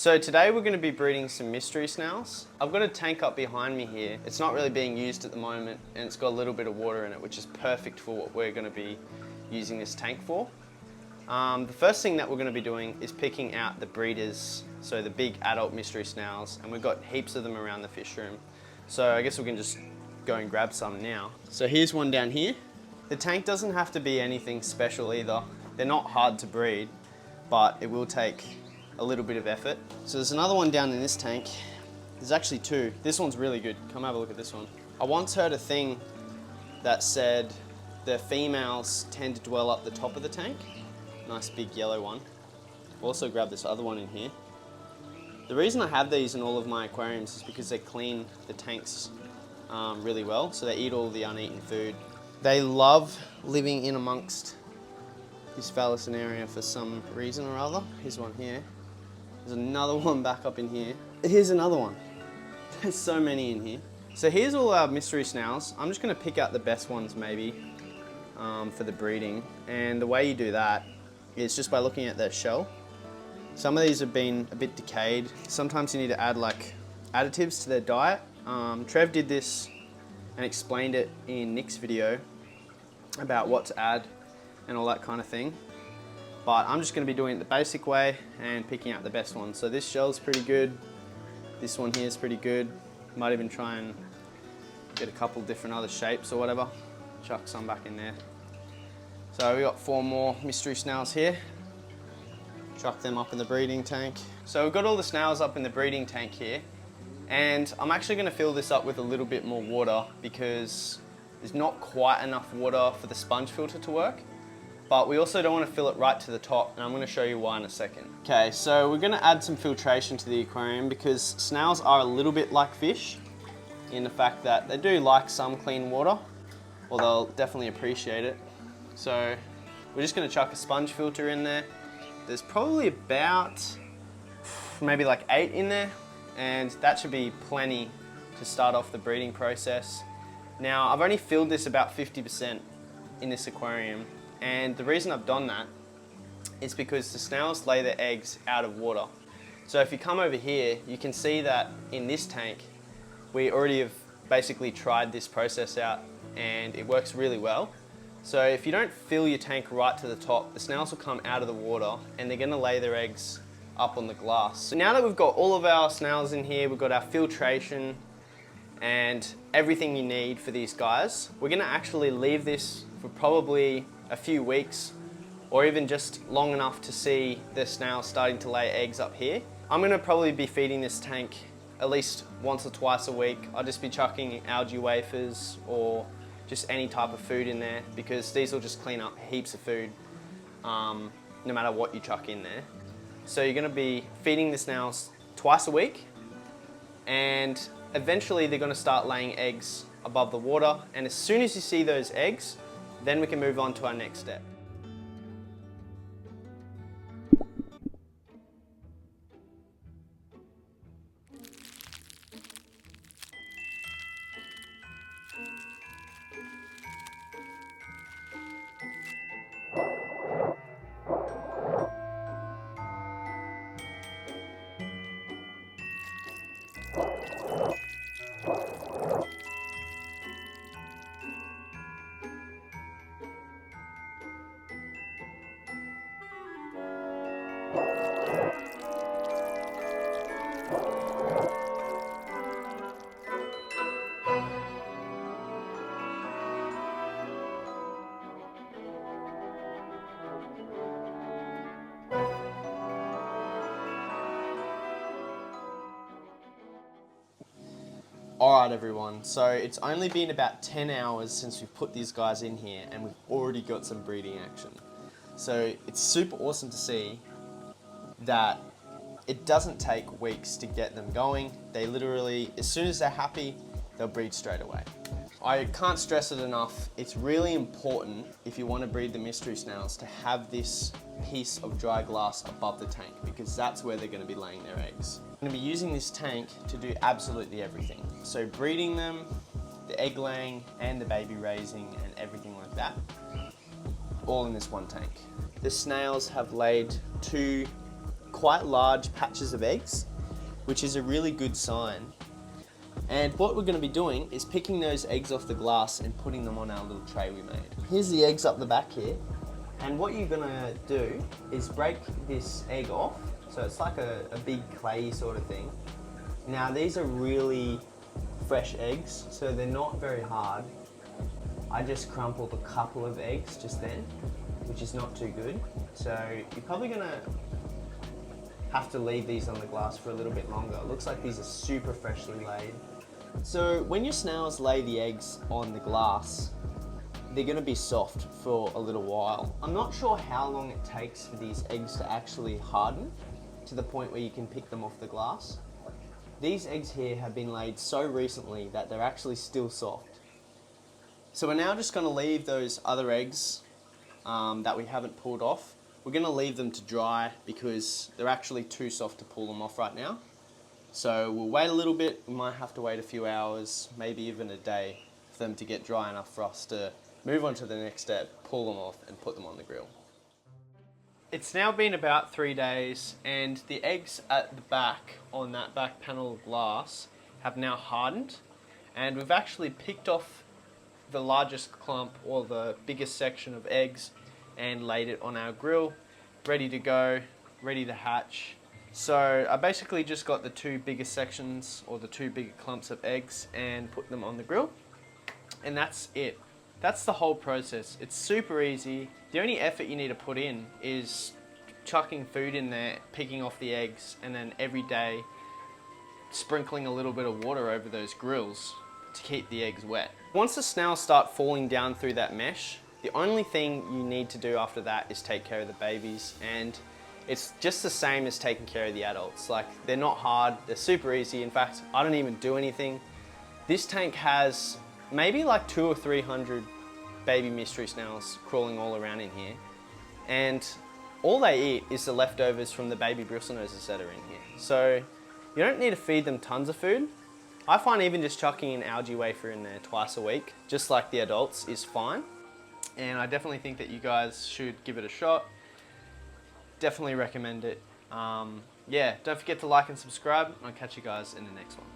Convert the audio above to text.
So today we're going to be breeding some mystery snails. I've got a tank up behind me here. It's not really being used at the moment and it's got a little bit of water in it, which is perfect for what we're going to be using this tank for. The first thing that we're going to be doing is picking out the breeders, so the big adult mystery snails, and we've got heaps of them around the fish room. So I guess we can just go and grab some now. So here's one down here. The tank doesn't have to be anything special either. They're not hard to breed, but it will take a little bit of effort. So there's another one down in this tank. There's actually two. This one's really good. Come have a look at this one. I once heard a thing that said the females tend to dwell up the top of the tank. Nice big yellow one. Also grab this other one in here. The reason I have these in all of my aquariums is because they clean the tanks really well. So they eat all the uneaten food. They love living in amongst this phallicin area for some reason or other. Here's one here. There's another one back up in here. Here's another one. There's so many in here. So here's all our mystery snails. I'm just gonna pick out the best ones maybe for the breeding. And the way you do that is just by looking at their shell. Some of these have been a bit decayed. Sometimes you need to add like additives to their diet. Trev did this and explained it in Nick's video about what to add and all that kind of thing. But I'm just going to be doing it the basic way and picking out the best ones. So this shell's pretty good. This one here is pretty good. Might even try and get a couple different other shapes or whatever. Chuck some back in there. So we got 4 more mystery snails here. Chuck them up in the breeding tank. So we've got all the snails up in the breeding tank here. And I'm actually going to fill this up with a little bit more water because there's not quite enough water for the sponge filter to work. But we also don't want to fill it right to the top, and I'm going to show you why in a second. Okay, so we're going to add some filtration to the aquarium because snails are a little bit like fish in the fact that they do like some clean water, or they'll definitely appreciate it. So we're just going to chuck a sponge filter in there. There's probably about maybe like 8 in there, and that should be plenty to start off the breeding process. Now, I've only filled this about 50% in this aquarium. And the reason I've done that is because the snails lay their eggs out of water. So if you come over here, you can see that in this tank, we already have basically tried this process out and it works really well. So if you don't fill your tank right to the top, the snails will come out of the water and they're gonna lay their eggs up on the glass. So now that we've got all of our snails in here, we've got our filtration and everything you need for these guys, we're gonna actually leave this for probably a few weeks or even just long enough to see the snails starting to lay eggs up here. I'm going to probably be feeding this tank at least once or twice a week. I'll just be chucking algae wafers or just any type of food in there because these will just clean up heaps of food no matter what you chuck in there. So you're going to be feeding the snails twice a week and eventually they're going to start laying eggs above the water, and as soon as you see those eggs, then we can move on to our next step. Alright everyone, so it's only been about 10 hours since we've put these guys in here and we've already got some breeding action. So it's super awesome to see that it doesn't take weeks to get them going. They literally, as soon as they're happy, they'll breed straight away. I can't stress it enough, it's really important if you want to breed the mystery snails to have this piece of dry glass above the tank because that's where they're going to be laying their eggs. I'm going to be using this tank to do absolutely everything. So breeding them, the egg laying and the baby raising and everything like that, all in this one tank. The snails have laid 2 quite large patches of eggs, which is a really good sign. And what we're going to be doing is picking those eggs off the glass and putting them on our little tray we made. Here's the eggs up the back here. And what you're going to do is break this egg off. So it's like a big clay sort of thing. Now these are really fresh eggs, so they're not very hard. I just crumpled a couple of eggs just then, which is not too good. So you're probably going to have to leave these on the glass for a little bit longer. It looks like these are super freshly laid. So when your snails lay the eggs on the glass, they're going to be soft for a little while. I'm not sure how long it takes for these eggs to actually harden to the point where you can pick them off the glass. These eggs here have been laid so recently that they're actually still soft. So we're now just going to leave those other eggs that we haven't pulled off. We're going to leave them to dry because they're actually too soft to pull them off right now. So we'll wait a little bit. We might have to wait a few hours, maybe even a day, for them to get dry enough for us to move on to the next step, pull them off and put them on the grill. It's now been about 3 days and the eggs at the back on that back panel of glass have now hardened, and we've actually picked off the largest clump or the biggest section of eggs and laid it on our grill, ready to go, ready to hatch. So I basically just got the two biggest sections or the two bigger clumps of eggs and put them on the grill, and that's it. That's the whole process. It's super easy. The only effort you need to put in is chucking food in there, picking off the eggs, and then every day sprinkling a little bit of water over those grills to keep the eggs wet. Once the snails start falling down through that mesh, the only thing you need to do after that is take care of the babies, and it's just the same as taking care of the adults. Like, they're not hard, they're super easy. In fact, I don't even do anything. This tank has maybe like 200 or 300 baby mystery snails crawling all around in here, and all they eat is the leftovers from the baby bristlenoses that are in here. So you don't need to feed them tons of food. I find even just chucking an algae wafer in there twice a week, just like the adults, is fine. And I definitely think that you guys should give it a shot. Definitely recommend it. Yeah, don't forget to like and subscribe, and I'll catch you guys in the next one.